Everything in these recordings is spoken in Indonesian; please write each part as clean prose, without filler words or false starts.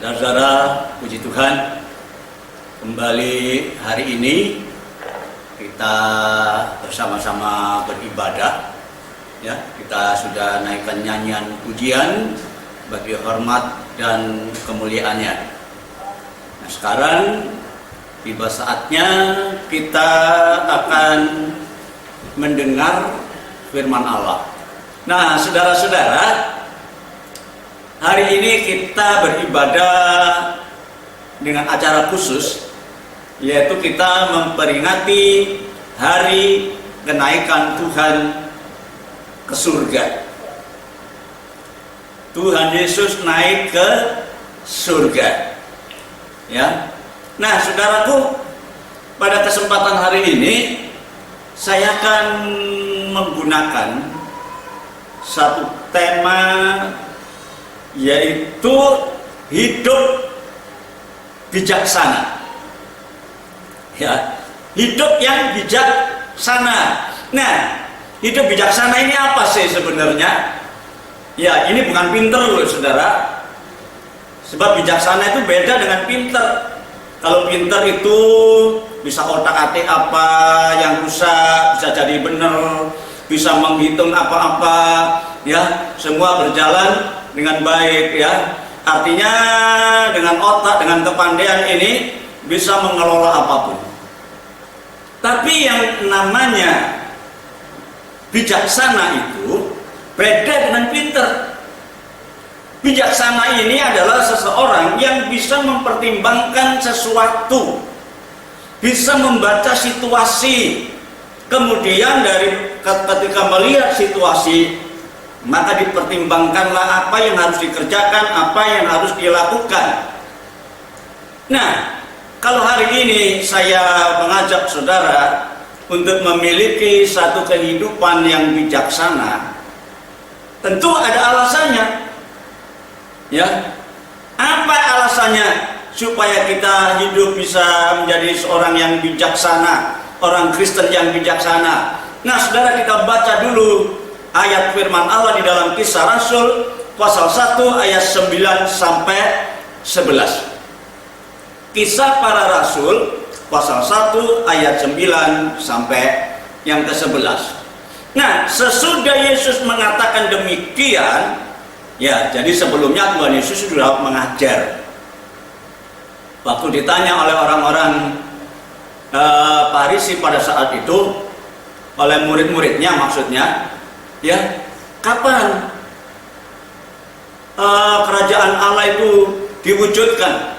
Saudara-saudara, puji Tuhan, kembali hari ini kita bersama-sama beribadah. Ya, kita sudah naikkan nyanyian pujian bagi hormat dan kemuliaannya. Nah, sekarang tiba saatnya kita akan mendengar firman Allah. Nah, saudara-saudara, hari ini kita beribadah dengan acara khusus, yaitu kita memperingati hari kenaikan Tuhan ke surga. Tuhan Yesus naik ke surga. Ya. Nah, saudaraku, pada kesempatan hari ini saya akan menggunakan satu tema, yaitu hidup bijaksana. Ya, hidup yang bijaksana. Nah, hidup bijaksana ini apa sih sebenarnya? Ya, ini bukan pinter loh, saudara. Sebab bijaksana itu beda dengan pinter. Kalau pinter itu bisa otak-atik apa yang rusak, bisa jadi benar, bisa menghitung apa-apa, ya, semua berjalan dengan baik, ya. Artinya dengan otak, dengan kepandaian ini bisa mengelola apapun. Tapi yang namanya bijaksana itu beda dengan pinter. Bijaksana ini adalah seseorang yang bisa mempertimbangkan sesuatu, bisa membaca situasi, kemudian dari ketika melihat situasi, maka dipertimbangkanlah apa yang harus dikerjakan, apa yang harus dilakukan. Nah, kalau hari ini saya mengajak saudara untuk memiliki satu kehidupan yang bijaksana, tentu ada alasannya. Ya, apa alasannya supaya kita hidup bisa menjadi seorang yang bijaksana, orang Kristen yang bijaksana? Nah, saudara, kita baca dulu ayat firman Allah di dalam Kisah Rasul pasal 1 ayat 9 sampai 11. Kisah Para Rasul pasal 1 ayat 9 sampai yang ke-11. Nah, sesudah Yesus mengatakan demikian, ya, jadi sebelumnya Tuhan Yesus sudah mengajar. Waktu ditanya oleh orang-orang Farisi pada saat itu, oleh murid-muridnya maksudnya, ya, kapan kerajaan Allah itu diwujudkan?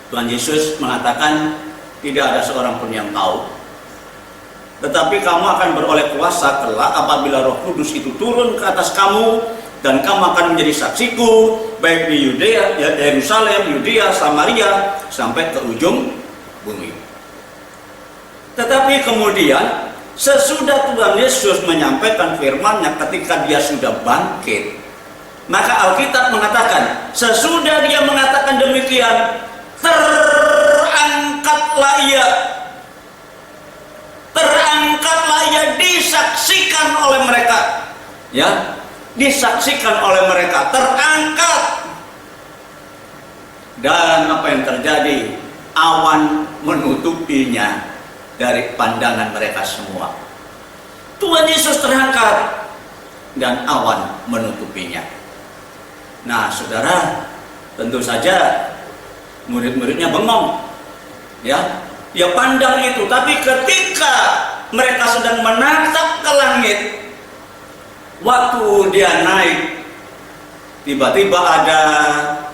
Tuhan Yesus mengatakan tidak ada seorang pun yang tahu, tetapi kamu akan beroleh kuasa kelak apabila Roh Kudus itu turun ke atas kamu, dan kamu akan menjadi saksiku baik di Yudea, Yerusalem, Yudea, Samaria, sampai ke ujung bumi. Tetapi kemudian sesudah Tuhan Yesus menyampaikan firman-Nya ketika dia sudah bangkit, maka Alkitab mengatakan sesudah dia mengatakan demikian, terangkatlah ia disaksikan oleh mereka, ya, disaksikan oleh mereka, terangkat. Dan apa yang terjadi? Awan menutupinya dari pandangan mereka semua. Tuhan Yesus terangkat dan awan menutupinya. Nah, saudara, tentu saja murid-muridnya bengong, ya, dia pandang itu. Tapi ketika mereka sedang menatap ke langit, waktu dia naik, tiba-tiba ada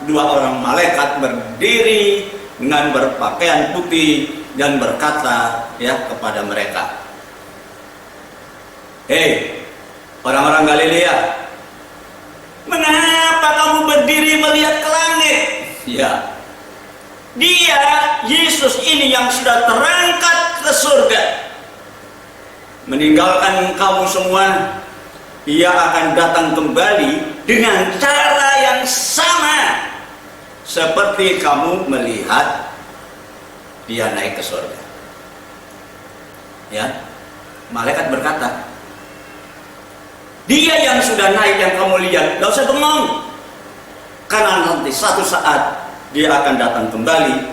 dua orang malaikat berdiri dengan berpakaian putih dan berkata, ya, kepada mereka, "Hei, orang-orang Galilea, mengapa kamu berdiri melihat ke langit?" Ya, dia, Yesus ini yang sudah terangkat ke surga, meninggalkan kamu semua. Ia akan datang kembali dengan cara yang sama seperti kamu melihat dia naik ke surga. Ya, malaikat berkata, dia yang sudah naik yang kamu lihat, gak usah bengong, karena nanti nanti satu saat dia akan datang kembali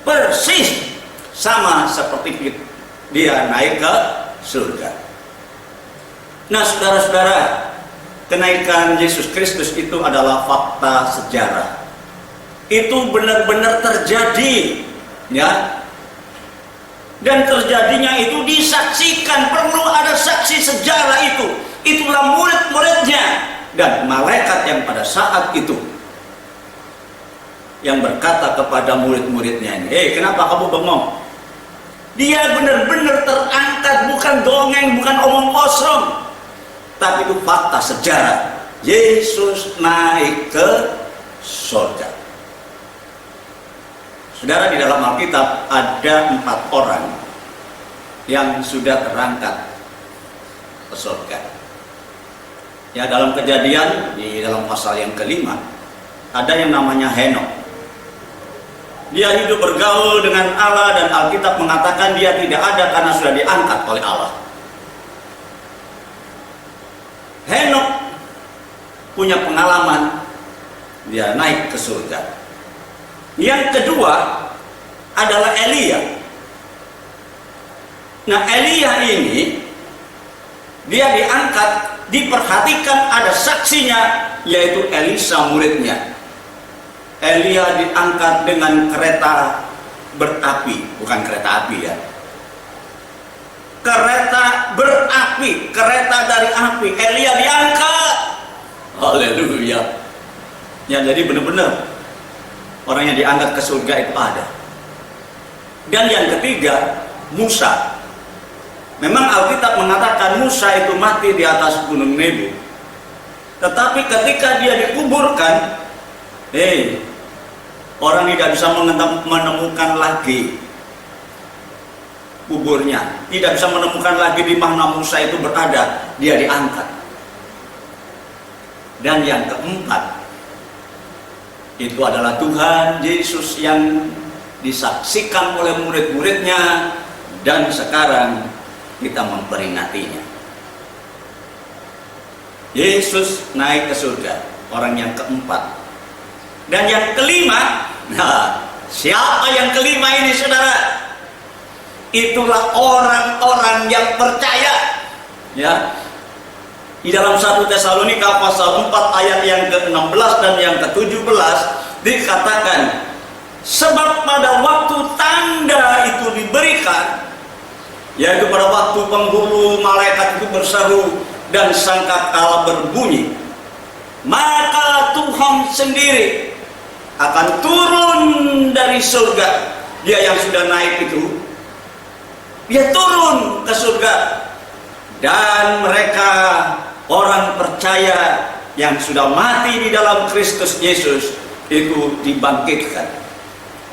persis sama seperti dia naik ke surga. Nah, saudara-saudara, kenaikan Yesus Kristus itu adalah fakta sejarah. Itu benar-benar terjadi, ya. Dan terjadinya itu disaksikan, perlu ada saksi sejarah itu. Itulah murid-muridnya dan malaikat yang pada saat itu yang berkata kepada murid-muridnya ini, kenapa kamu bengong? Dia benar-benar terangkat, bukan dongeng, bukan omong kosong, tapi itu fakta sejarah. Yesus naik ke surga. Saudara, di dalam Alkitab ada 4 orang yang sudah terangkat ke surga. Ya, dalam Kejadian di dalam pasal yang ke-5 ada yang namanya Henokh. Dia hidup bergaul dengan Allah dan Alkitab mengatakan dia tidak ada karena sudah diangkat oleh Allah. Henokh punya pengalaman, dia naik ke surga. Yang kedua adalah Elia. Nah, Elia ini dia diangkat, diperhatikan ada saksinya, yaitu Elisa muridnya. Elia diangkat dengan kereta berapi, bukan kereta api ya. Kereta berapi, kereta dari api. Elia diangkat. Haleluya. Ya, jadi benar-benar orang yang diangkat ke surga itu ada. Dan yang ketiga, Musa. Memang Alkitab mengatakan Musa itu mati di atas gunung Nebo. Tetapi ketika dia dikuburkan, orang tidak bisa menemukan lagi kuburnya. Tidak bisa menemukan lagi di mana Musa itu berada. Dia diangkat. Dan yang keempat, itu adalah Tuhan Yesus yang disaksikan oleh murid-muridnya dan sekarang kita memperingatinya. Yesus naik ke surga, orang yang keempat. Dan yang kelima, siapa yang kelima ini saudara? Itulah orang-orang yang percaya. Ya. Di dalam 1 Tesalonika pasal 4 ayat yang ke-16 dan yang ke-17 dikatakan, sebab pada waktu tanda itu diberikan, yaitu pada waktu penghulu malaikat itu berseru dan sangkakala berbunyi, maka Tuhan sendiri akan turun dari surga. Dia yang sudah naik itu, dia turun ke surga, dan mereka orang percaya yang sudah mati di dalam Kristus Yesus itu dibangkitkan.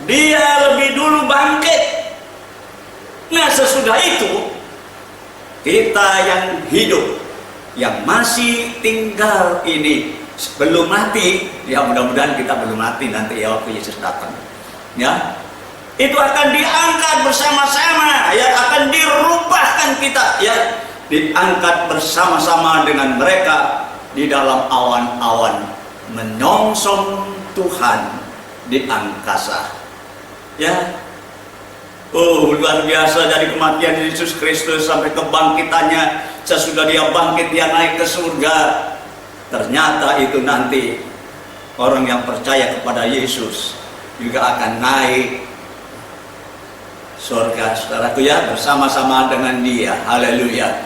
Dia lebih dulu bangkit. Nah, sesudah itu kita yang hidup, yang masih tinggal ini belum mati, ya mudah-mudahan kita belum mati nanti ya waktu Yesus datang. Ya, itu akan diangkat bersama-sama, ya, akan dirubahkan kita, ya, diangkat bersama-sama dengan mereka di dalam awan-awan menyongsong Tuhan di angkasa. Ya, luar biasa dari kematian Yesus Kristus sampai kebangkitannya. Sesudah dia bangkit, dia naik ke surga. Ternyata itu nanti orang yang percaya kepada Yesus juga akan naik surga, saudaraku, ya, bersama-sama dengan dia. Haleluya.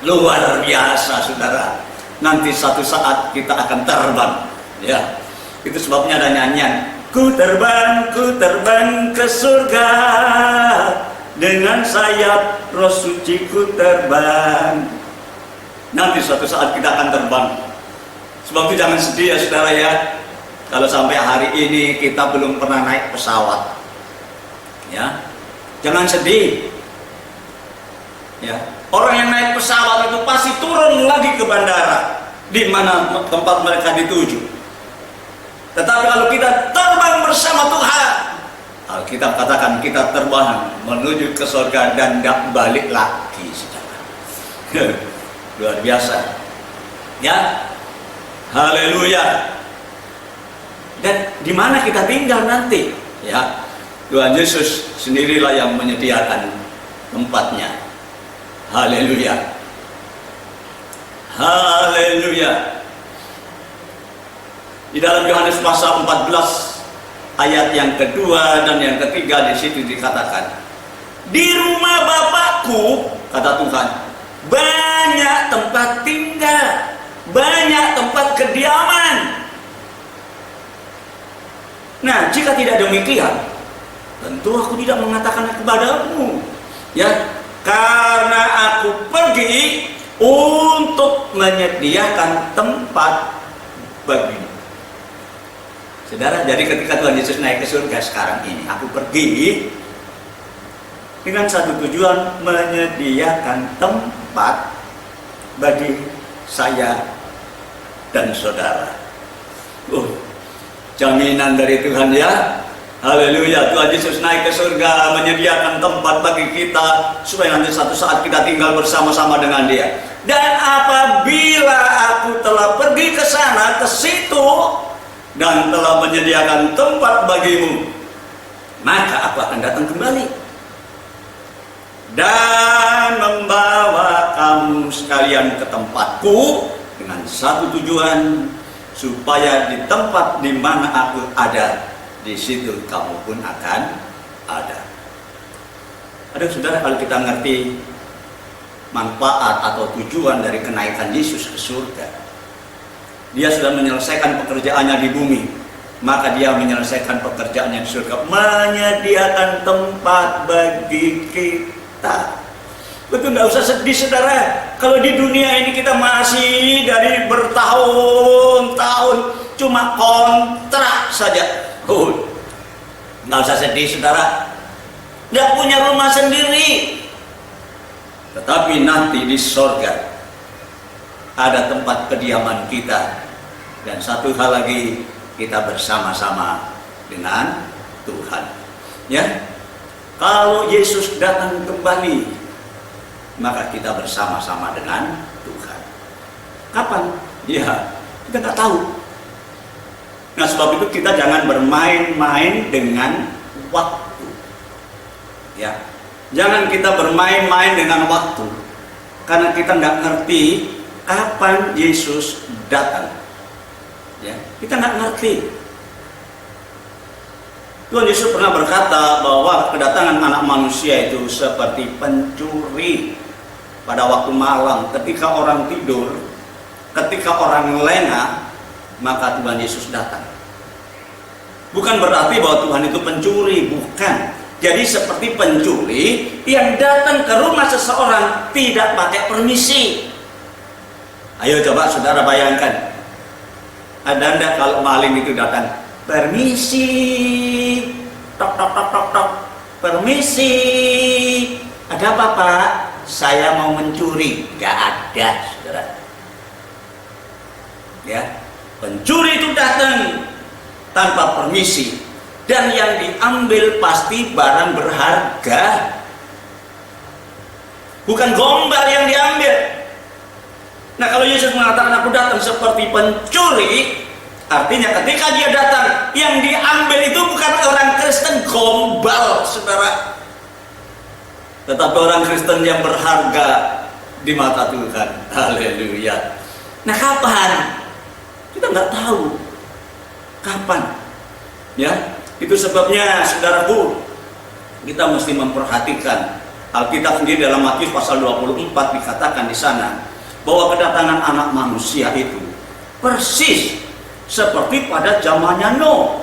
Luar biasa, saudara. Nanti satu saat kita akan terbang, ya. Itu sebabnya ada nyanyian, ku terbang ke surga, dengan sayap Roh Suci ku terbang. Nanti suatu saat kita akan terbang. Sebab itu jangan sedih ya saudara, ya, kalau sampai hari ini kita belum pernah naik pesawat, ya. Jangan sedih, ya. Orang yang naik pesawat itu pasti turun lagi ke bandara, di mana tempat mereka dituju. Tetapi kalau kita terbang bersama Tuhan, Alkitab katakan kita terbang menuju ke surga dan tidak balik lagi, saudara. Luar biasa, ya. Haleluya. Dan di mana kita tinggal nanti? Ya, Tuhan Yesus sendirilah yang menyediakan tempatnya. Haleluya. Haleluya. Di dalam Yohanes pasal 14 ayat yang kedua dan yang ketiga, di situ dikatakan, di rumah Bapakku, kata Tuhan, banyak tempat tinggal, banyak tempat kediaman. Nah, jika tidak demikian, tentu aku tidak mengatakan kepadamu, ya, karena aku pergi untuk menyediakan tempat bagimu. Saudara, jadi ketika Tuhan Yesus naik ke surga sekarang ini, aku pergi dengan satu tujuan, menyediakan tempat bagi saya dan saudara. Jaminan dari Tuhan, ya. Haleluya. Tuhan Yesus naik ke surga menyediakan tempat bagi kita supaya nanti satu saat kita tinggal bersama-sama dengan Dia. Dan apabila aku telah pergi ke sana, ke situ, dan telah menyediakan tempat bagimu, maka aku akan datang kembali dan membawa kamu sekalian ke tempatku dengan satu tujuan, supaya di tempat di mana aku ada, di situ kamu pun akan ada. Aduh saudara, kalau kita ngerti manfaat atau tujuan dari kenaikan Yesus ke surga, Dia sudah menyelesaikan pekerjaannya di bumi, maka Dia menyelesaikan pekerjaannya di surga, menyediakan tempat bagi kita. Betul, nggak usah sedih saudara, kalau di dunia ini kita masih dari bertahun-tahun cuma kontrak saja. Nggak usah sedih saudara, nggak punya rumah sendiri. Tetapi nanti di surga ada tempat kediaman kita. Dan satu hal lagi, kita bersama-sama dengan Tuhan. Ya, kalau Yesus datang kembali, maka kita bersama-sama dengan Tuhan. Kapan? Ya, kita nggak tahu. Nah, sebab itu kita jangan bermain-main dengan waktu. Ya, jangan kita bermain-main dengan waktu, karena kita nggak ngerti kapan Yesus datang. Ya, kita nggak ngerti. Tuhan Yesus pernah berkata bahwa kedatangan anak manusia itu seperti pencuri pada waktu malam, ketika orang tidur, ketika orang lengah, maka Tuhan Yesus datang. Bukan berarti bahwa Tuhan itu pencuri, bukan. Jadi seperti pencuri yang datang ke rumah seseorang tidak pakai permisi. Ayo coba saudara bayangkan, ada enggak kalau maling itu datang, permisi, tok tok tok tok tok, permisi, ada apa Pak? Saya mau mencuri. Gak ada saudara. Ya, pencuri itu datang tanpa permisi, dan yang diambil pasti barang berharga, bukan gombal yang diambil. Nah, kalau Yesus mengatakan aku datang seperti pencuri, artinya ketika Dia datang, yang diambil itu bukan orang Kristen gombal saudara, tetapi orang Kristen yang berharga di mata Tuhan. Haleluya. Nah, kapan? Kita nggak tahu kapan. Ya, itu sebabnya saudaraku, kita mesti memperhatikan. Alkitab sendiri dalam Matius pasal 24 dikatakan di sana bahwa kedatangan anak manusia itu persis seperti pada zamannya Nuh.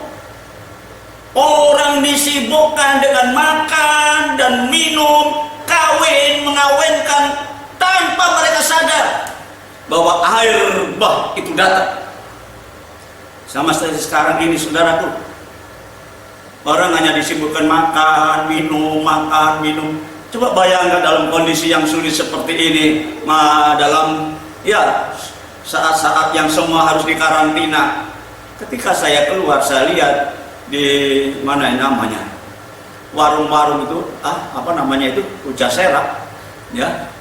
Orang disibukkan dengan makan dan minum, kawin, mengawinkan, tanpa mereka sadar bahwa air bah itu datang. Sama seperti sekarang ini saudaraku, orang hanya disibukkan makan, minum. Coba bayangkan dalam kondisi yang sulit seperti ini, dalam ya saat-saat yang semua harus dikarantina. Ketika saya keluar, saya lihat di mana namanya warung-warung itu, apa namanya itu, Pujasera, ya.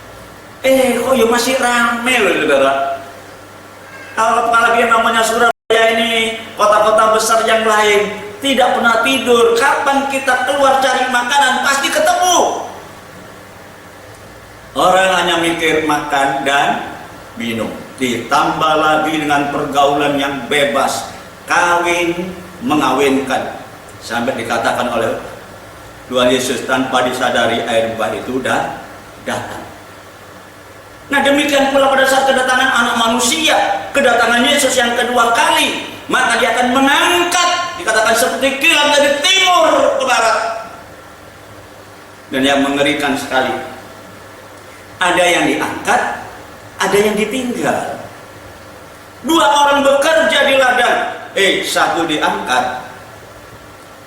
Kok ya masih rame loh saudara. Apalagi yang namanya Surabaya ini, kota-kota besar lain, tidak pernah tidur. Kapan kita keluar cari makanan pasti ketemu. Orang hanya mikir makan dan minum, ditambah lagi dengan pergaulan yang bebas, kawin mengawinkan, sampai dikatakan oleh Tuhan Yesus, tanpa disadari air bah itu udah datang. Nah, demikian pula pada saat kedatangan anak manusia, kedatangan Yesus yang kedua kali, maka dia akan mengangkat, dikatakan seperti kilat dari timur ke barat. Dan yang mengerikan sekali, ada yang diangkat, ada yang ditinggal. Dua orang bekerja di ladang, satu diangkat,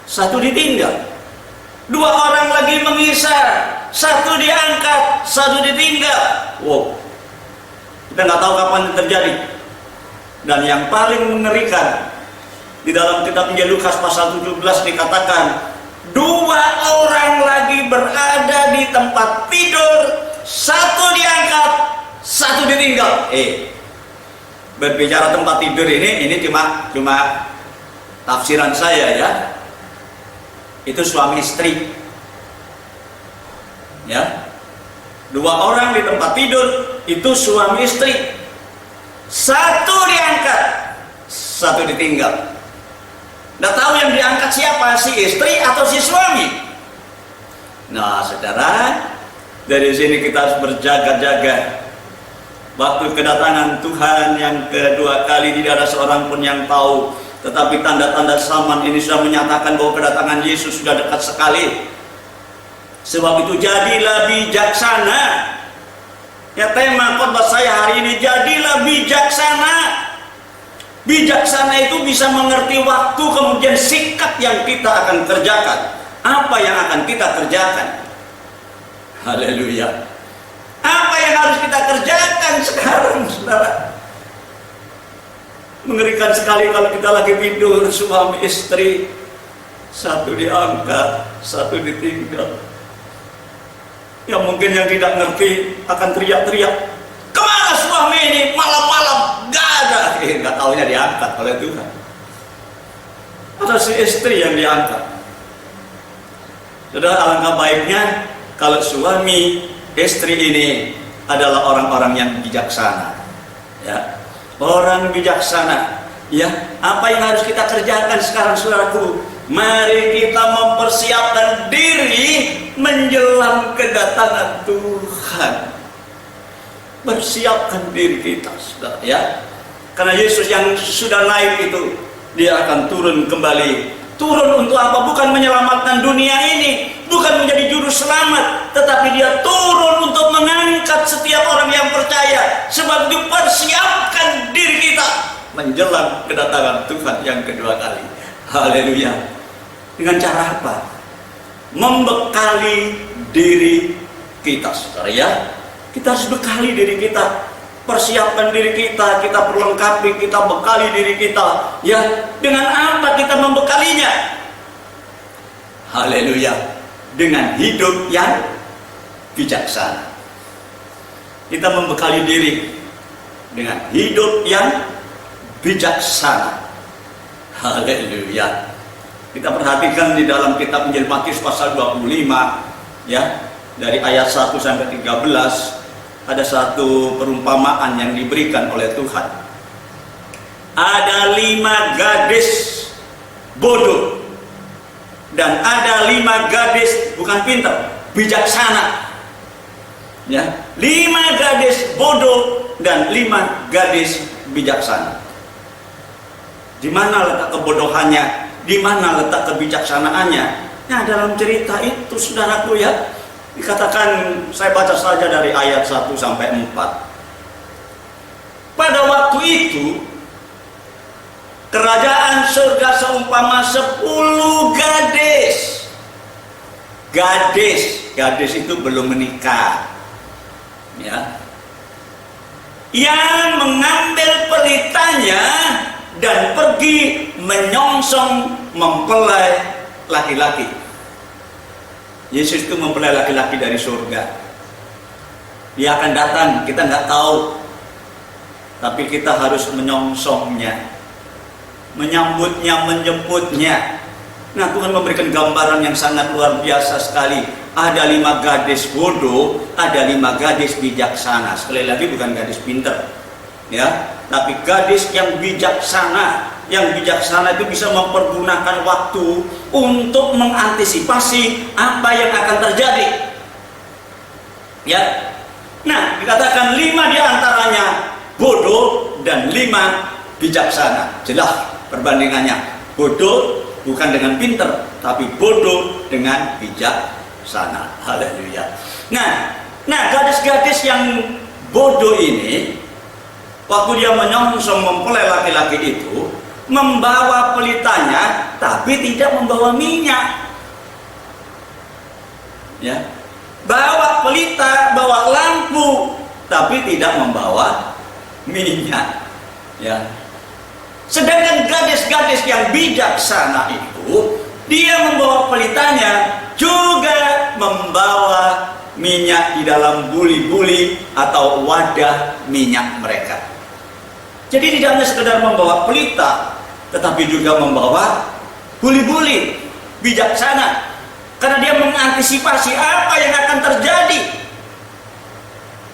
satu ditinggal. Dua orang lagi mengisar, satu diangkat, satu ditinggal. Wow, kita nggak tahu kapan terjadi. Dan yang paling mengerikan, di dalam kitab Injil Lukas pasal 17 dikatakan, dua orang lagi berada di tempat tidur, satu diangkat, satu ditinggal. Berbicara tempat tidur ini cuma tafsiran saya ya. Itu suami istri. Ya. Dua orang di tempat tidur itu suami istri. Satu diangkat, satu ditinggal. Nggak tahu yang diangkat siapa, si istri atau si suami. Nah, saudara, dari sini kita harus berjaga-jaga. Waktu kedatangan Tuhan yang kedua kali tidak ada seorang pun yang tahu. Tetapi tanda-tanda zaman ini sudah menyatakan bahwa kedatangan Yesus sudah dekat sekali. Sebab itu jadilah bijaksana. Ya, tema khotbah saya hari ini, jadilah bijaksana. Bijaksana itu bisa mengerti waktu, kemudian sikap yang kita akan kerjakan. Apa yang akan kita kerjakan? Haleluya. Apa yang harus kita kerjakan sekarang, saudara? Mengerikan sekali kalau kita lagi tidur, suami istri, satu diangkat, satu ditinggal. Ya, mungkin yang tidak ngerti akan teriak-teriak, kemana suami ini malam-malam? Gak ada. Gak taunya diangkat oleh Tuhan. Atau si istri yang diangkat. Sudah, alangkah baiknya kalau suami istri ini adalah orang-orang yang bijaksana. Ya, orang bijaksana. Ya, apa yang harus kita kerjakan sekarang, saudaraku? Mari kita mempersiapkan diri menjelang kedatangan Tuhan. Persiapkan diri kita, saudara, ya. Karena Yesus yang sudah naik itu, dia akan turun kembali. Turun untuk apa? Bukan menyelamatkan dunia ini, bukan menjadi juru selamat, tetapi dia turun untuk mengangkat setiap orang yang percaya. Sebab itu persiapkan diri kita menjelang kedatangan Tuhan yang kedua kali. Haleluya. Dengan cara apa? Membekali diri kita, saudara, ya. Kita harus bekali diri kita, persiapkan diri kita, kita perlengkapi, kita bekali diri kita. Ya, dengan apa kita membekalinya? Haleluya. Dengan hidup yang bijaksana. Kita membekali diri dengan hidup yang bijaksana. Haleluya. Kita perhatikan di dalam kitab Injil Matius pasal 25, ya, dari ayat 1 sampai 13, ada satu perumpamaan yang diberikan oleh Tuhan. Ada 5 gadis bodoh dan ada 5 gadis bukan pintar, bijaksana. Ya, 5 gadis bodoh dan 5 gadis bijaksana. Di mana letak kebodohannya? Di mana letak kebijaksanaannya? Nah, dalam cerita itu, saudaraku, ya, dikatakan, saya baca saja dari ayat 1 sampai 4. Pada waktu itu, kerajaan surga seumpama 10 gadis. Gadis itu belum menikah, ya, yang mengambil pelitanya dan pergi menyongsong mempelai laki-laki. Yesus itu mempelai laki-laki dari surga. Dia akan datang, kita nggak tahu, tapi kita harus menyongsongnya. menyambutnya, menjemputnya. Nah, Tuhan memberikan gambaran yang sangat luar biasa sekali. Ada 5 gadis bodoh, ada 5 gadis bijaksana. Sekali lagi bukan gadis pinter, ya, tapi gadis yang bijaksana. Yang bijaksana itu bisa mempergunakan waktu untuk mengantisipasi apa yang akan terjadi. Ya. Nah, dikatakan 5 diantaranya bodoh dan 5 bijaksana. Jelas perbandingannya. Bodoh bukan dengan pinter, tapi bodoh dengan bijaksana. Haleluya. Nah, gadis-gadis yang bodoh ini, waktu dia menyongsong mempelai laki-laki itu, membawa pelitanya, tapi tidak membawa minyak. Ya, bawa pelita, bawa lampu, tapi tidak membawa minyak. Ya. Sedangkan gadis-gadis yang bijaksana itu, dia membawa pelitanya, juga membawa minyak di dalam buli-buli atau wadah minyak mereka. Jadi tidak hanya sekedar membawa pelita, tetapi juga membawa buli-buli. Bijaksana, karena dia mengantisipasi apa yang akan terjadi.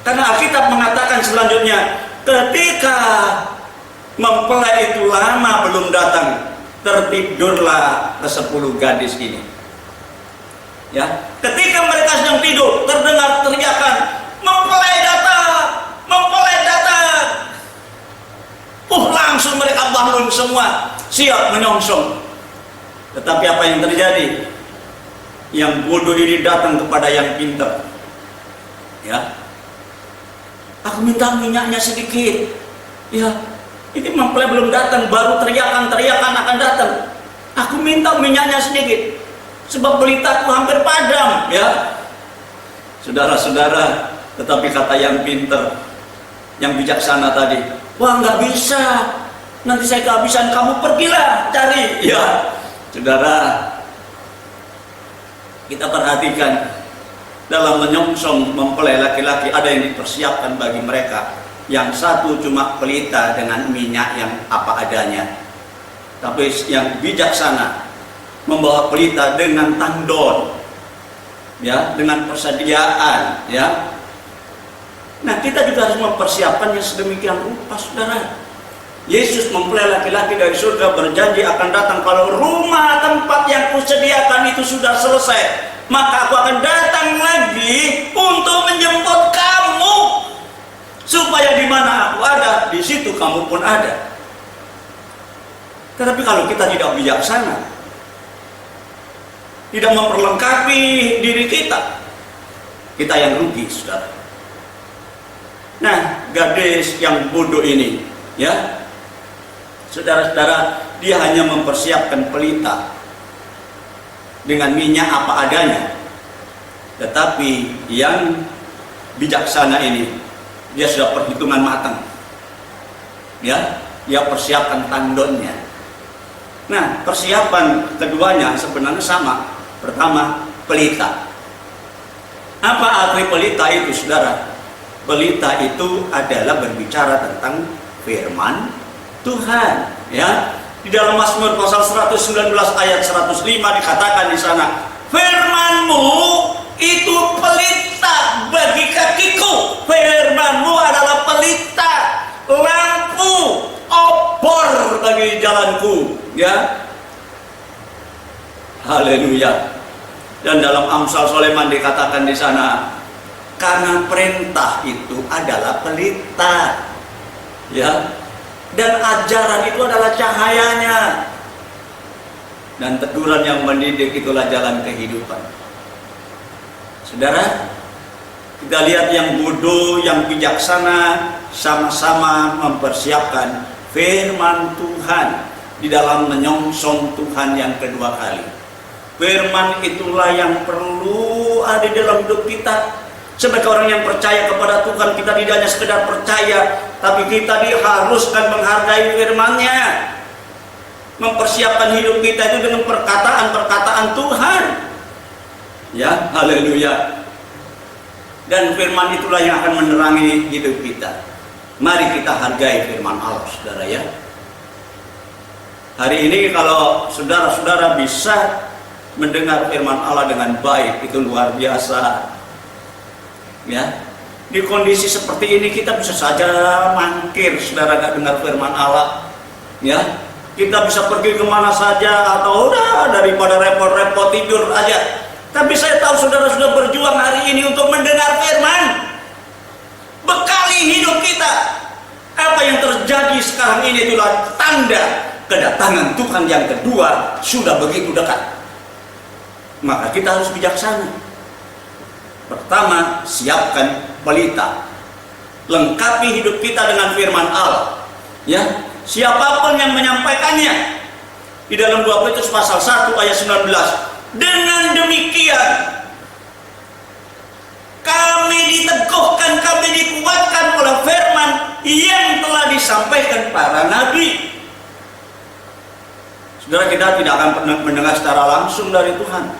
Karena Alkitab mengatakan selanjutnya, ketika mempelai itu lama belum datang, tertidurlah ke-10 gadis ini. Ya, ketika mereka sedang tidur, terdengar teriakan, mempelai datang, mempelai datang. Langsung mereka bangun semua, siap menyongsong. Tetapi apa yang terjadi? Yang bodoh ini datang kepada yang pintar. Ya, aku minta minyaknya sedikit. Ya, ini mempelai belum datang, baru teriakan-teriakan akan datang. Aku minta minyaknya sedikit, sebab pelitaku hampir padam. Ya, saudara-saudara, tetapi kata yang pintar, yang bijaksana tadi, wah nggak bisa, nanti saya kehabisan, kamu pergilah cari. Ya, saudara, kita perhatikan dalam menyongsong mempelai laki-laki ada yang dipersiapkan bagi mereka. Yang satu cuma pelita dengan minyak yang apa adanya, tapi yang bijaksana membawa pelita dengan tandon, ya, dengan persediaan, ya. Nah, kita juga harus mempersiapkannya sedemikian rupa, saudara. Yesus mempelai laki-laki dari surga berjanji akan datang kalau rumah tempat yang kusediakan itu sudah selesai, maka aku akan datang lagi untuk menjemput kamu, supaya di mana aku ada, di situ kamu pun ada. Tetapi kalau kita tidak bijaksana, tidak memperlengkapi diri kita, kita yang rugi, saudara. Nah, gadis yang bodoh ini, ya, saudara-saudara, dia hanya mempersiapkan pelita dengan minyak apa adanya. Tetapi yang bijaksana ini, dia sudah perhitungan matang. Ya, dia persiapkan tandonnya. Nah, persiapan keduanya sebenarnya sama. Pertama, pelita. Apa arti pelita itu, saudara? Pelita itu adalah berbicara tentang firman Tuhan, ya. Di dalam Mazmur pasal 119 ayat 105 dikatakan di sana, firman-Mu itu pelita bagi kakiku. Firman-Mu adalah pelita, lampu, obor bagi jalanku, ya. Haleluya. Dan dalam Amsal Soleman dikatakan di sana, karena perintah itu adalah pelita, ya. Dan ajaran itu adalah cahayanya, dan teguran yang mendidik itulah jalan kehidupan. Saudara, kita lihat yang bodoh, yang bijaksana sama-sama mempersiapkan firman Tuhan di dalam menyongsong Tuhan yang kedua kali. Firman itulah yang perlu ada dalam hidup kita. Sebagai orang yang percaya kepada Tuhan, kita tidak hanya sekedar percaya, tapi kita diharuskan menghargai firman-Nya, mempersiapkan hidup kita itu dengan perkataan-perkataan Tuhan. Ya, haleluya. Dan firman itulah yang akan menerangi hidup kita. Mari kita hargai firman Allah, saudara, ya. Hari ini kalau saudara-saudara bisa mendengar firman Allah dengan baik, itu luar biasa. Ya, di kondisi seperti ini kita bisa saja mangkir, saudara, nggak dengar firman Allah. Ya, kita bisa pergi kemana saja, atau udah daripada repot-repot tidur aja. Tapi saya tahu saudara sudah berjuang hari ini untuk mendengar firman. Bekali hidup kita. Apa yang terjadi sekarang ini itulah tanda kedatangan Tuhan yang kedua sudah begitu dekat. Maka kita harus bijaksana. Pertama, siapkan pelita. Lengkapi hidup kita dengan firman Allah. Ya, siapapun yang menyampaikannya. Di dalam 2 Petrus pasal 1 ayat 19. Dengan demikian kami diteguhkan, kami dikuatkan oleh firman yang telah disampaikan para nabi. Saudara, kita tidak akan pernah mendengar secara langsung dari Tuhan,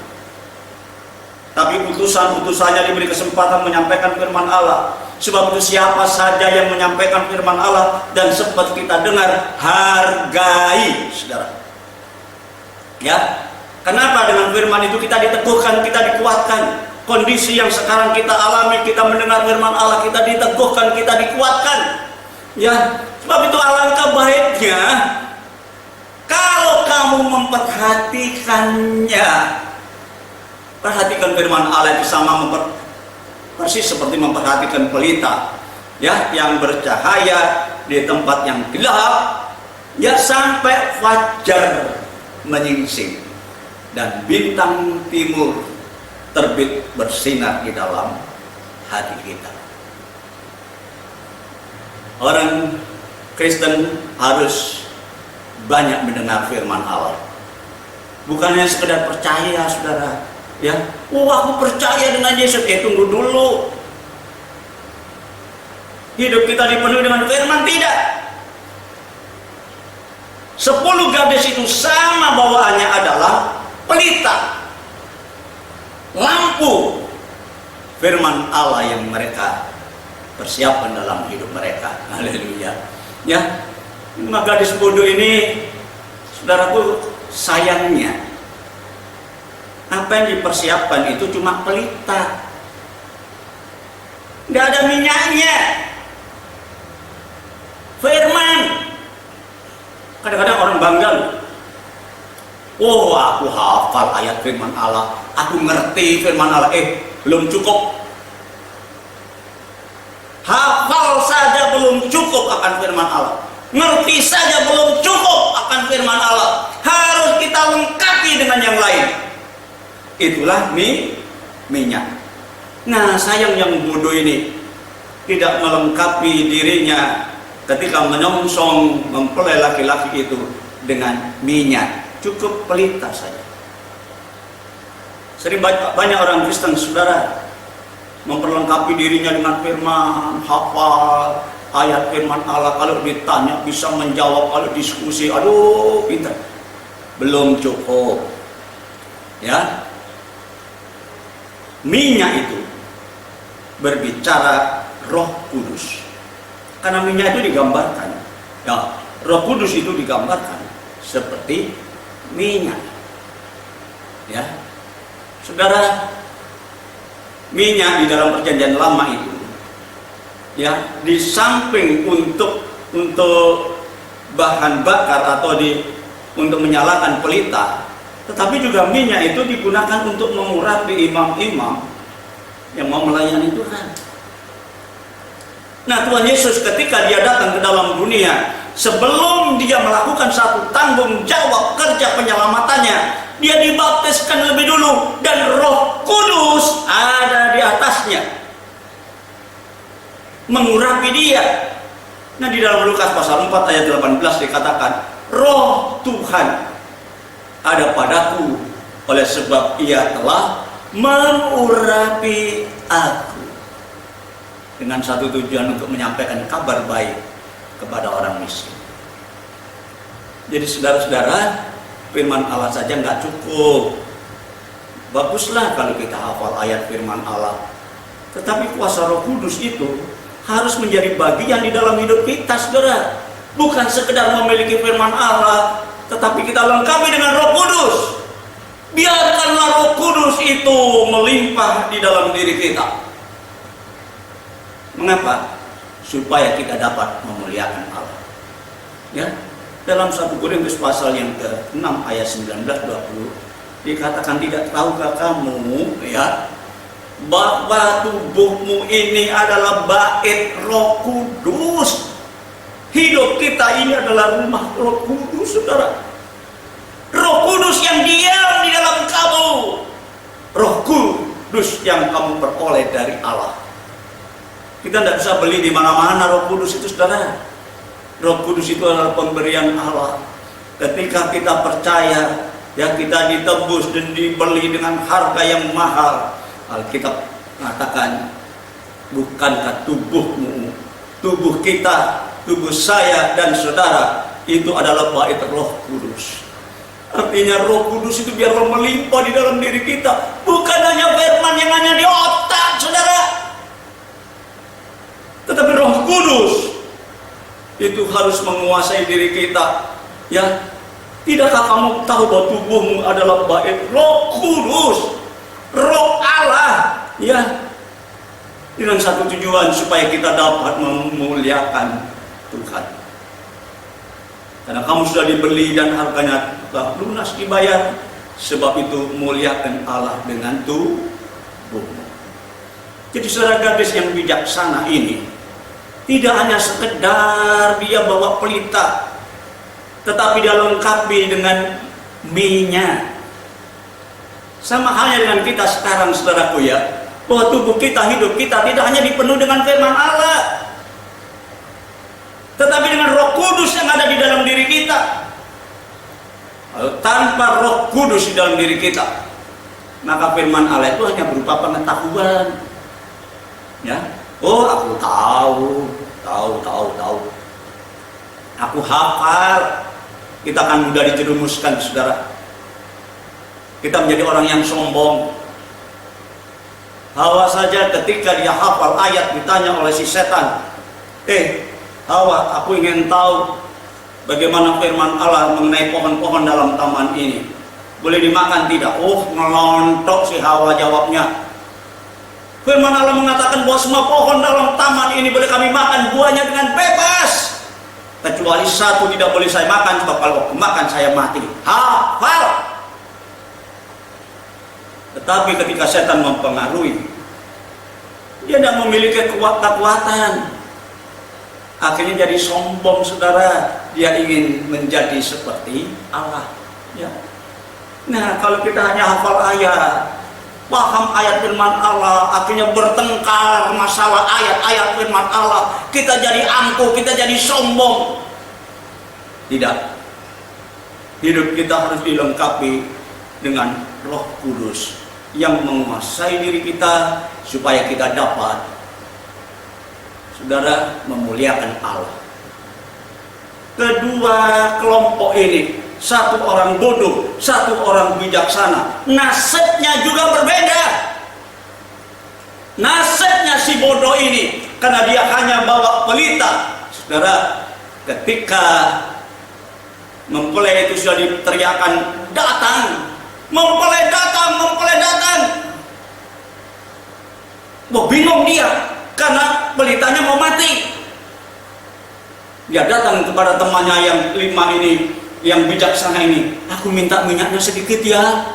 tapi utusan-utusannya diberi kesempatan menyampaikan firman Allah. Sebab itu siapa saja yang menyampaikan firman Allah dan sempat kita dengar, hargai, saudara. Ya, kenapa? Dengan firman itu kita diteguhkan, kita dikuatkan. Kondisi yang sekarang kita alami, kita mendengar firman Allah, kita diteguhkan, kita dikuatkan. Ya, sebab itu alangkah baiknya kalau kamu memperhatikannya. Perhatikan firman Allah itu sama persis seperti memperhatikan pelita, ya, yang bercahaya di tempat yang gelap, ya, sampai fajar menyingsing dan bintang timur terbit bersinar di dalam hati kita. Orang Kristen harus banyak mendengar firman Allah. Bukan hanya sekedar percaya, saudara. Ya, aku percaya dengan Yesus. Tunggu dulu. Hidup kita dipenuhi dengan firman, tidak. 10 gadis itu sama bawaannya adalah pelita, lampu firman Allah yang mereka persiapkan dalam hidup mereka. Haleluya. Ya, 5 gadis bodoh ini, saudaraku, sayangnya apa yang dipersiapkan itu cuma pelita, nggak ada minyaknya. Firman. Kadang-kadang orang bangga, oh, aku hafal ayat firman Allah, aku ngerti firman Allah. Belum cukup. Hafal saja belum cukup akan firman Allah. Ngerti saja belum cukup akan firman Allah. Harus kita lengkapi dengan yang lain. Itulah minyak. Nah, sayang yang bodoh ini tidak melengkapi dirinya ketika menyongsong mempelai laki-laki itu dengan minyak. Cukup pelita saja. Sering banyak orang Kristen, saudara, memperlengkapi dirinya dengan firman, hafal ayat firman Allah, kalau ditanya bisa menjawab, kalau diskusi, aduh, pintar. Belum cukup. Ya. Minyak itu berbicara Roh Kudus. Karena minyak itu digambarkan, ya, Roh Kudus itu digambarkan seperti minyak. Ya. Saudara, minyak di dalam perjanjian lama itu, ya, di samping untuk bahan bakar atau untuk menyalakan pelita, tetapi juga minyak itu digunakan untuk mengurapi imam-imam yang mau melayani Tuhan. Nah, Tuhan Yesus ketika dia datang ke dalam dunia, sebelum dia melakukan satu tanggung jawab kerja penyelamatannya, dia dibaptiskan lebih dulu dan Roh Kudus ada di atasnya mengurapi dia. Nah, di dalam Lukas pasal 4 ayat 18 dikatakan, Roh Tuhan ada padaku oleh sebab ia telah mengurapi aku dengan satu tujuan untuk menyampaikan kabar baik kepada orang miskin. Jadi saudara-saudara, firman Allah saja nggak cukup. Baguslah kalau kita hafal ayat firman Allah, tetapi kuasa Roh Kudus itu harus menjadi bagian di dalam hidup kita, saudara. Bukan sekedar memiliki firman Allah, tetapi kita lengkapi dengan Roh Kudus. Biarkanlah Roh Kudus itu melimpah di dalam diri kita. Mengapa? Supaya kita dapat memuliakan Allah. Ya, dalam 1 Korintus pasal yang ke-6 ayat 19-20 dikatakan, tidak tahukah kamu ya bahwa tubuhmu ini adalah bait Roh Kudus. Hidup kita ini adalah rumah Roh Kudus, saudara. Roh Kudus yang diam di dalam kamu. Roh Kudus yang kamu peroleh dari Allah. Kita tidak bisa beli di mana-mana Roh Kudus itu, saudara. Roh Kudus itu adalah pemberian Allah. Ketika kita percaya, ya, kita ditebus dan dibeli dengan harga yang mahal. Alkitab mengatakan, bukankah tubuhmu, tubuh kita, tubuh saya dan saudara itu adalah bait Roh Kudus. Artinya Roh Kudus itu biar melimpah di dalam diri kita. Bukan hanya firman yang hanya di otak, saudara, tetapi Roh Kudus itu harus menguasai diri kita. Ya, tidakkah kamu tahu bahwa tubuhmu adalah bait Roh Kudus, Roh Allah, ya, dengan satu tujuan supaya kita dapat memuliakan Tuhan. Karena kamu sudah dibeli dan harganya telah lunas dibayar. Sebab itu muliakan Allah dengan tubuhmu. Jadi saudara gadis yang bijaksana ini tidak hanya sekedar dia bawa pelita, tetapi dia lengkapi dengan minyak. Sama halnya dengan kita sekarang, saudaraku, ya, bahwa tubuh kita, hidup kita tidak hanya dipenuhi dengan firman Allah, tetapi dengan Roh Kudus yang ada di dalam diri kita. Tanpa Roh Kudus di dalam diri kita, maka firman Allah itu hanya berupa pengetahuan. Ya, oh, aku tahu. Aku hafal. Kita akan mudah dijerumuskan, saudara. Kita menjadi orang yang sombong. Hawa saja ketika dia hafal ayat ditanya oleh si setan, Hawa, aku ingin tahu bagaimana firman Allah mengenai pohon-pohon dalam taman ini. Boleh dimakan tidak? Oh, ngelontok si Hawa jawabnya. Firman Allah mengatakan bahwa semua pohon dalam taman ini boleh kami makan buahnya dengan bebas, kecuali satu tidak boleh saya makan, sebab kalau aku makan saya mati. Hafal. Tetapi ketika setan mempengaruhi, dia tidak memiliki kekuatan. Akhirnya jadi sombong, saudara. Dia ingin menjadi seperti Allah. Ya. Nah, kalau kita hanya hafal ayat, paham ayat firman Allah, akhirnya bertengkar masalah ayat-ayat firman Allah, kita jadi angkuh, kita jadi sombong. Tidak. Hidup kita harus dilengkapi dengan Roh Kudus yang menguasai diri kita supaya kita dapat, saudara, memuliakan Allah. Kedua kelompok ini, satu orang bodoh, satu orang bijaksana, nasibnya juga berbeda. Nasibnya si bodoh ini, karena dia hanya bawa pelita, saudara, ketika mempelai itu sudah diteriakan datang, mempelai datang. Wah, bingung dia karena pelitanya mau mati. Dia datang kepada temannya yang 5 ini, yang bijaksana ini. Aku minta minyaknya sedikit ya,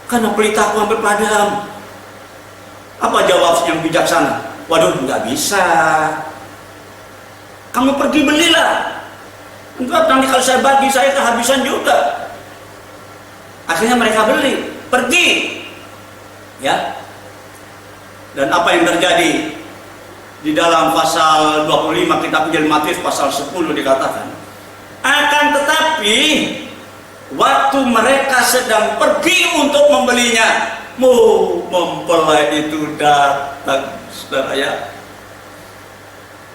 karena pelitaku hampir padam. Apa jawab yang bijaksana? Waduh, nggak bisa. Kamu pergi belilah. Enggak, nanti kalau saya bagi saya kehabisan juga. Akhirnya mereka beli, pergi. Ya. Dan apa yang terjadi? Di dalam pasal 25 kitab Injil Matius pasal 10 dikatakan, akan tetapi waktu mereka sedang pergi untuk membelinya, mempelai itu datang, saudara, ya.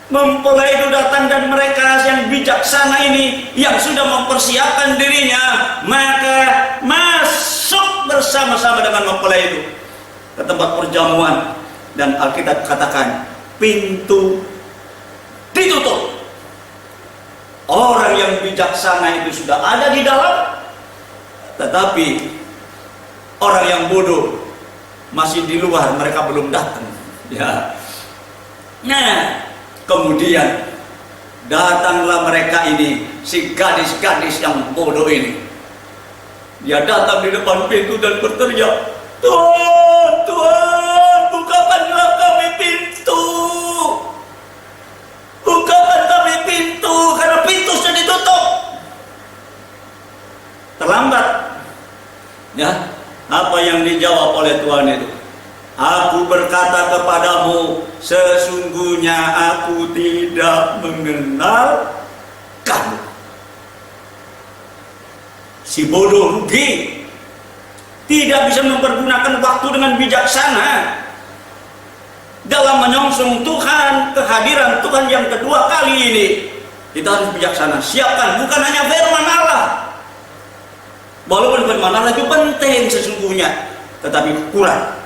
Mempelai itu datang, dan mereka yang bijaksana ini yang sudah mempersiapkan dirinya, maka masuk bersama-sama dengan mempelai itu ke tempat perjamuan. Dan Alkitab katakan pintu ditutup. Orang yang bijaksana itu sudah ada di dalam, tetapi orang yang bodoh masih di luar, mereka belum datang. Ya. Nah, kemudian datanglah mereka ini, si gadis-gadis yang bodoh ini. Dia datang di depan pintu dan berteriak, "Tuhan, Tuhan, bukakanlah kami pintu. Bukakan kami pintu, karena pintu sudah ditutup." Terlambat. Ya, apa yang dijawab oleh Tuhan itu? "Aku berkata kepadamu, sesungguhnya aku tidak mengenal kamu." Si bodoh rugi, tidak bisa mempergunakan waktu dengan bijaksana dalam menyongsong Tuhan, kehadiran Tuhan yang kedua kali ini. Kita harus bijaksana, siapkan bukan hanya firman Allah, walaupun firman Allah itu penting sesungguhnya, tetapi kurang.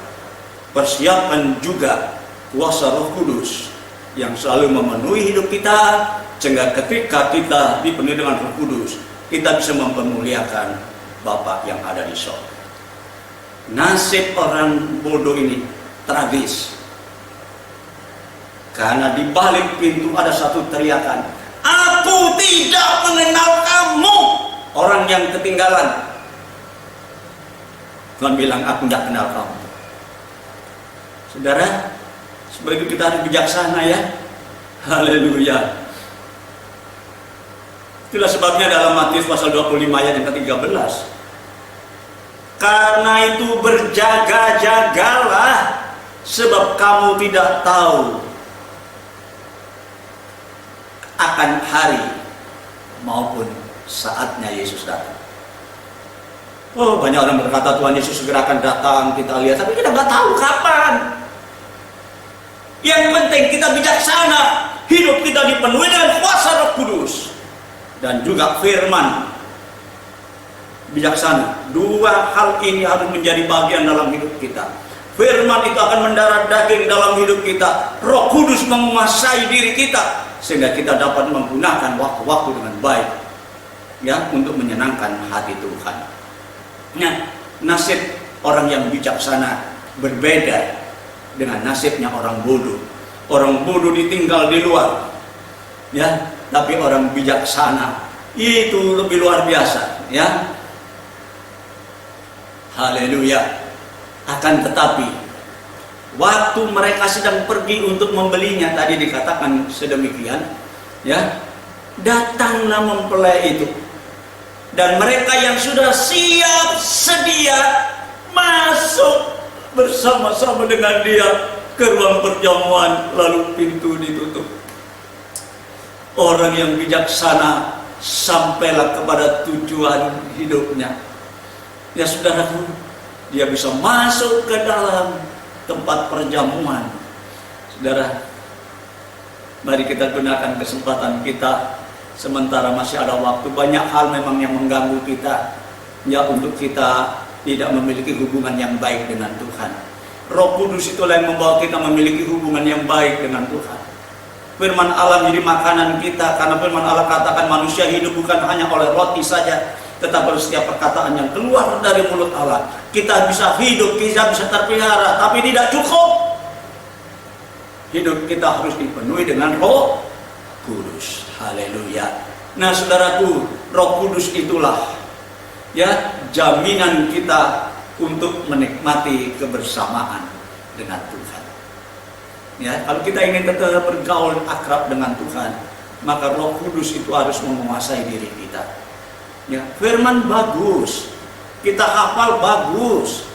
Persiapkan juga kuasa Roh Kudus yang selalu memenuhi hidup kita, sehingga ketika kita dipenuhi dengan Roh Kudus, kita bisa mempermuliakan Bapa yang ada di sorga. Nasib orang bodoh ini tragis, karena di balik pintu ada satu teriakan, "Aku tidak mengenal kamu." Orang yang ketinggalan, Tuhan bilang, "Aku tidak kenal kamu." Saudara, sebab itu kita harus bijaksana ya. Haleluya. Itulah sebabnya dalam Matius pasal 25 ayat yang ke-13, "Karena itu berjaga-jagalah, sebab kamu tidak tahu akan hari maupun saatnya Yesus datang." Oh, banyak orang berkata Tuhan Yesus segera akan datang, kita lihat, tapi kita nggak tahu kapan. Yang penting kita bijaksana, hidup kita dipenuhi dengan kuasa Roh Kudus dan juga firman. Bijaksana, dua hal ini harus menjadi bagian dalam hidup kita. Firman itu akan mendarat daging dalam hidup kita, Roh Kudus menguasai diri kita, sehingga kita dapat menggunakan waktu-waktu dengan baik ya, untuk menyenangkan hati Tuhan. Nah, nasib orang yang bijaksana berbeda dengan nasibnya orang bodoh. Orang bodoh ditinggal di luar ya, tapi orang bijaksana itu lebih luar biasa ya. Haleluya. Akan tetapi waktu mereka sedang pergi untuk membelinya, tadi dikatakan sedemikian ya, datanglah mempelai itu, dan mereka yang sudah siap sedia masuk bersama-sama dengan dia ke ruang perjamuan, lalu pintu ditutup. Orang yang bijaksana sampailah kepada tujuan hidupnya. Ya saudaraku, dia bisa masuk ke dalam tempat perjamuan. Saudara, mari kita gunakan kesempatan kita sementara masih ada waktu. Banyak hal memang yang mengganggu kita ya, untuk kita tidak memiliki hubungan yang baik dengan Tuhan. Roh Kudus itulah yang membawa kita memiliki hubungan yang baik dengan Tuhan. Firman Allah menjadi makanan kita, karena firman Allah katakan manusia hidup bukan hanya oleh roti saja, tetapi oleh setiap perkataan yang keluar dari mulut Allah. Kita bisa hidup, kita bisa terpelihara, tapi tidak cukup. Hidup kita harus dipenuhi dengan Roh Kudus. Haleluya. Nah saudaraku, Roh Kudus itulah ya jaminan kita untuk menikmati kebersamaan dengan Tuhan. Ya, kalau kita ingin tetap bergaul akrab dengan Tuhan, maka Roh Kudus itu harus menguasai diri kita. Ya, firman bagus, kita hafal bagus.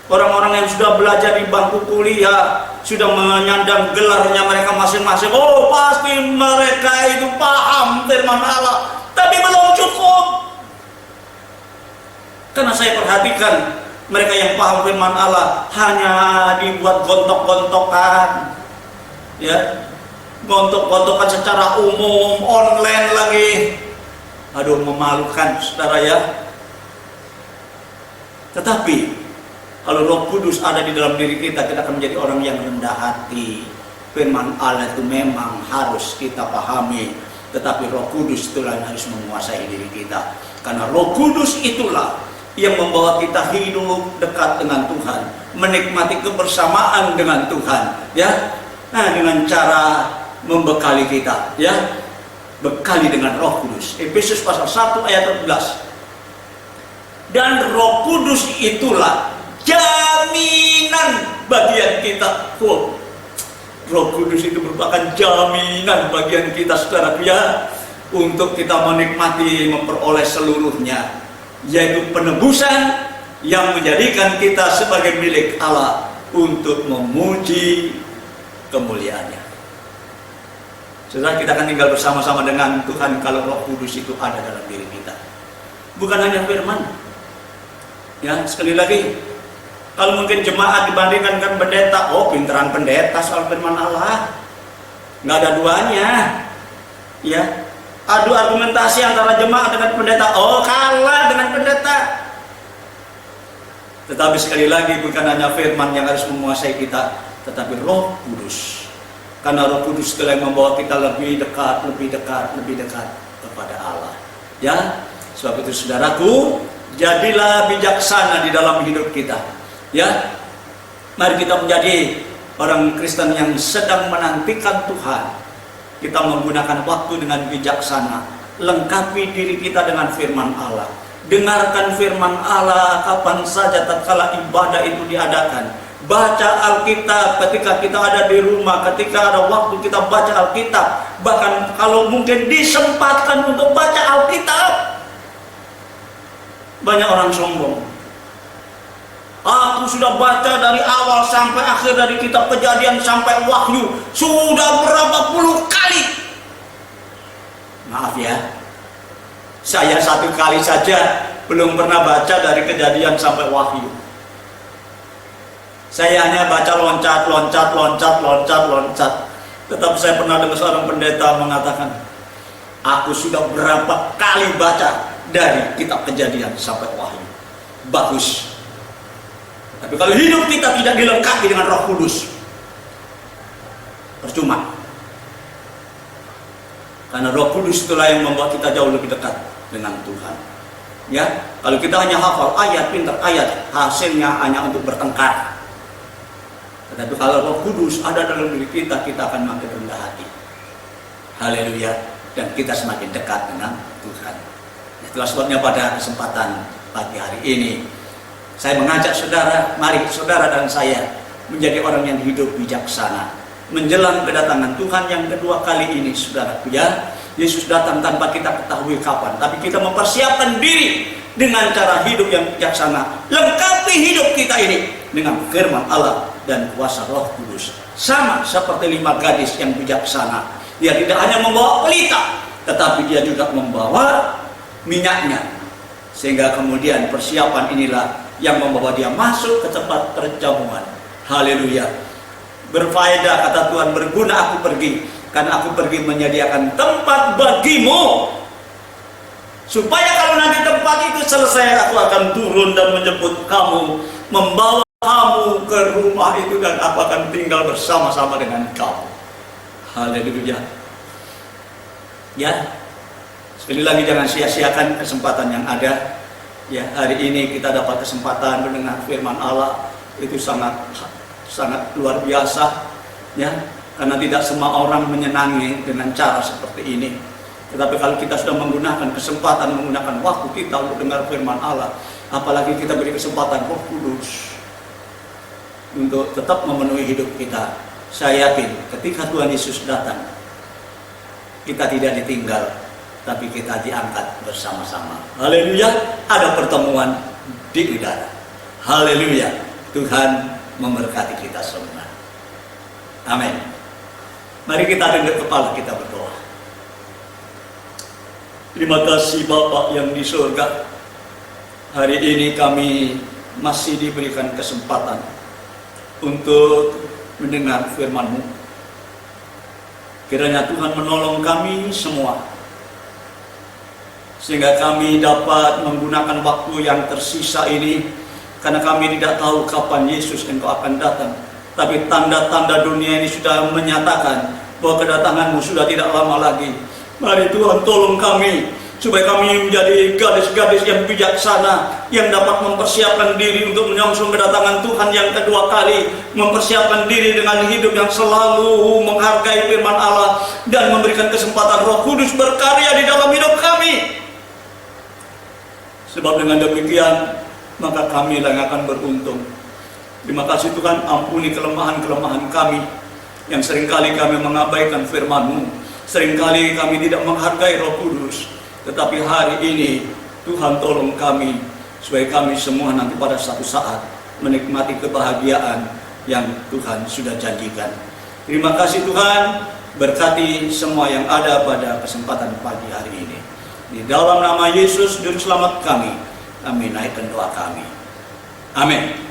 Orang-orang yang sudah belajar di bangku kuliah, sudah menyandang gelarnya mereka masing-masing. Oh, pasti mereka itu paham firman Allah, tapi belum cukup. Karena saya perhatikan mereka yang paham firman Allah hanya dibuat gontok-gontokan, ya, gontok-gontokan secara umum, online lagi. Aduh, memalukan saudara ya. Tetapi kalau Roh Kudus ada di dalam diri kita, kita akan menjadi orang yang rendah hati. Firman Allah itu memang harus kita pahami, tetapi Roh Kudus itulah yang harus menguasai diri kita. Karena Roh Kudus itulah yang membawa kita hidup dekat dengan Tuhan, menikmati kebersamaan dengan Tuhan, ya. Nah, dengan cara membekali kita, ya, bekali dengan Roh Kudus. Efesus pasal 1 ayat 14. Dan Roh Kudus itulah jaminan bagian kita. Roh Kudus itu merupakan jaminan bagian kita, saudara, ya, untuk kita menikmati, memperoleh seluruhnya, yaitu penebusan yang menjadikan kita sebagai milik Allah untuk memuji kemuliaannya. Saudara, kita akan tinggal bersama-sama dengan Tuhan kalau Roh Kudus itu ada dalam diri kita. Bukan hanya firman. Ya, sekali lagi, kalau mungkin jemaat dibandingkan dengan pendeta, oh pinteran pendeta soal firman Allah, nggak ada duanya. Ya, adu argumentasi antara jemaat dengan pendeta, oh kalah dengan pendeta. Tetapi sekali lagi, bukan hanya firman yang harus menguasai kita, tetapi Roh Kudus. Karena Roh Kudus itulah yang membawa kita lebih dekat kepada Allah. Ya, sebab itu saudaraku, jadilah bijaksana di dalam hidup kita. Ya, mari kita menjadi orang Kristen yang sedang menantikan Tuhan. Kita menggunakan waktu dengan bijaksana, lengkapi diri kita dengan firman Allah. Dengarkan firman Allah kapan saja tatkala ibadah itu diadakan. Baca Alkitab ketika kita ada di rumah, ketika ada waktu kita baca Alkitab. Bahkan kalau mungkin disempatkan untuk baca Alkitab. Banyak orang sombong. Aku sudah baca dari awal sampai akhir, dari kitab Kejadian sampai Wahyu, sudah berapa puluh kali. Maaf ya, saya satu kali saja belum pernah baca dari Kejadian sampai Wahyu. Saya hanya baca loncat. Tetapi saya pernah dengar seorang pendeta mengatakan, aku sudah berapa kali baca dari kitab Kejadian sampai Wahyu. Bagus. Tapi kalau hidup kita tidak dilengkapi dengan Roh Kudus, percuma. Karena Roh Kudus itulah yang membuat kita jauh lebih dekat dengan Tuhan. Ya, kalau kita hanya hafal ayat, pintar ayat, hasilnya hanya untuk bertengkar. Tetapi kalau Roh Kudus ada dalam diri kita, kita akan makin rendah hati. Haleluya. Dan kita semakin dekat dengan Tuhan. Itulah sebabnya pada kesempatan pagi hari ini, saya mengajak saudara, mari saudara dan saya menjadi orang yang hidup bijaksana. Menjelang kedatangan Tuhan yang kedua kali ini, saudaraku, ya, Yesus datang tanpa kita ketahui kapan. Tapi kita mempersiapkan diri dengan cara hidup yang bijaksana. Lengkapi hidup kita ini dengan firman Allah dan kuasa Roh Kudus. Sama seperti 5 gadis yang bijaksana. Dia tidak hanya membawa pelita, tetapi dia juga membawa minyaknya. Sehingga kemudian persiapan inilah yang membawa dia masuk ke tempat perjamuan. Haleluya. Berfaedah, kata Tuhan, berguna aku pergi, karena aku pergi menyediakan tempat bagimu. Supaya kalau nanti tempat itu selesai, aku akan turun dan menjemput kamu, membawa kamu ke rumah itu, dan aku akan tinggal bersama-sama dengan kamu. Haleluya. Ya, sekali lagi jangan sia-siakan kesempatan yang ada. Ya, hari ini kita dapat kesempatan mendengar firman Allah, itu sangat luar biasa, ya, karena tidak semua orang menyenangi dengan cara seperti ini. Tetapi kalau kita sudah menggunakan kesempatan, menggunakan waktu kita untuk dengar firman Allah, apalagi kita beri kesempatan Roh Kudus untuk tetap memenuhi hidup kita, saya yakin ketika Tuhan Yesus datang, kita tidak ditinggal, tapi kita diangkat bersama-sama. Haleluya, ada pertemuan di udara. Haleluya, Tuhan memberkati kita semua. Amin. Mari kita tunduk kepala, kita berdoa. Terima kasih Bapa yang di surga. Hari ini kami masih diberikan kesempatan untuk mendengar firman-Mu. Kiranya Tuhan menolong kami semua, sehingga kami dapat menggunakan waktu yang tersisa ini, karena kami tidak tahu kapan Yesus Engkau akan datang. Tapi tanda-tanda dunia ini sudah menyatakan bahwa kedatangan-Mu sudah tidak lama lagi. Mari Tuhan tolong kami, supaya kami menjadi gadis-gadis yang bijaksana, yang dapat mempersiapkan diri untuk menyongsong kedatangan Tuhan yang kedua kali, mempersiapkan diri dengan hidup yang selalu menghargai firman Allah, dan memberikan kesempatan Roh Kudus berkarya di dalam hidup kami. Sebab dengan demikian, maka kami yang akan beruntung. Terima kasih Tuhan, ampuni kelemahan-kelemahan kami, yang seringkali kami mengabaikan firman-Mu, seringkali kami tidak menghargai Roh Kudus. Tetapi hari ini Tuhan tolong kami, supaya kami semua nanti pada satu saat menikmati kebahagiaan yang Tuhan sudah janjikan. Terima kasih Tuhan, berkati semua yang ada pada kesempatan pagi hari ini. Di dalam nama Yesus Juru Selamat kami naikkan doa kami. Amin.